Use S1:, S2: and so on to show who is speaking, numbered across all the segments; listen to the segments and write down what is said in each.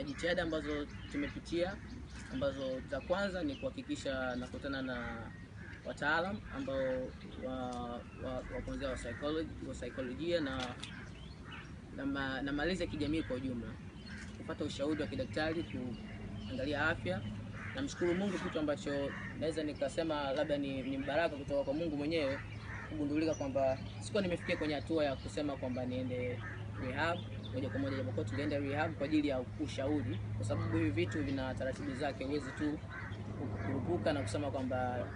S1: jitihada ambazo tumepitia, ambazo za kwanza ni kuhakikisha nakutana na wataalamu ambao wa kuanzia wa saikolojia na malezi ya kijamii kwa ujumla, kupata ushauri wa kidaktari, kuangalia afya. Namshukuru Mungu, kitu ambacho naweza nikasema labda ni baraka kutoka kwa Mungu mwenyewe, kugundulika kwamba sikuwa nimefikia kwenye hatua ya kusema kwamba niende rehab moja kwa moja, japokuwa tulienda rehab kwa ajili ya ushauri, kwa sababu hivi vitu vina taratibu zake. Huwezi tu kurupuka na kusema kwamba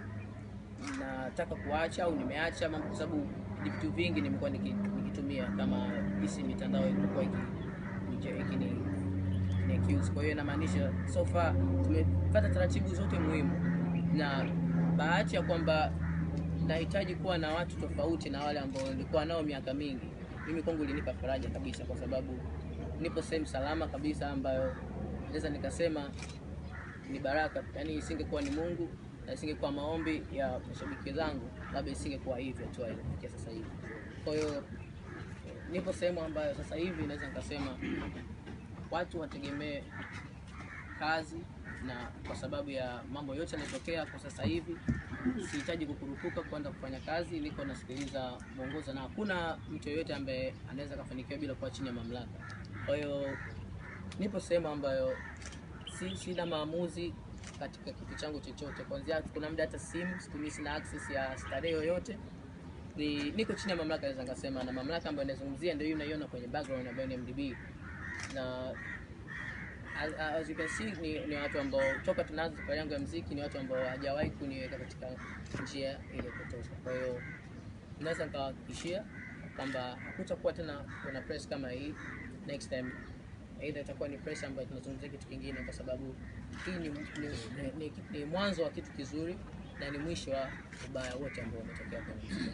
S1: nataka kuacha au nimeacha mambo, kwa sababu vitu vingi nimekuwa nikitumia kama hisi mitandao ilikuwa ni accuse. Kwa hiyo inamaanisha so far tumepata taratibu zote muhimu, na bahati ya kwamba nahitaji kuwa na watu tofauti na wale ambao nilikuwa nao miaka mingi. Mimi kwangu ilinipa faraja kabisa, kwa sababu nipo sehemu salama kabisa, ambayo naweza nikasema ni baraka. Yani isingekuwa ni Mungu na isingekuwa maombi ya mashabiki zangu, labda isingekuwa hivyo tu ilifikia sasa hivi. Kwa hiyo nipo sehemu ambayo sasa hivi naweza nikasema watu wategemee kazi, na kwa sababu ya mambo yote yanayotokea kwa sasa hivi sihitaji kukurupuka kwenda kufanya kazi. Niko nasikiliza mwongozo, na hakuna mtu yeyote ambaye anaweza kufanikiwa bila kuwa chini ya mamlaka. Kwa hiyo nipo sehemu ambayo sina maamuzi katika kitu changu chochote. Kwanza kuna muda hata simu situmii, sina access ya starehe yoyote. Niko chini ya mamlaka, naweza ngasema, na mamlaka ambayo nazungumzia ndio hiyo unaiona kwenye background ambayo ni MDB. Na as you can see ni watu ambao toka tunaanza safari yangu ya muziki ni watu ambao hajawahi kuniweka katika njia ile potofu. Kwa hiyo naweza nikahakikishia kwamba hakutakuwa tena kuna press kama hii next time. Either itakuwa ni press ambayo tunazungumzia kitu kingine, kwa sababu hii ni mwanzo wa kitu kizuri na ni mwisho wa ubaya wote ambao umetokea kwa muziki.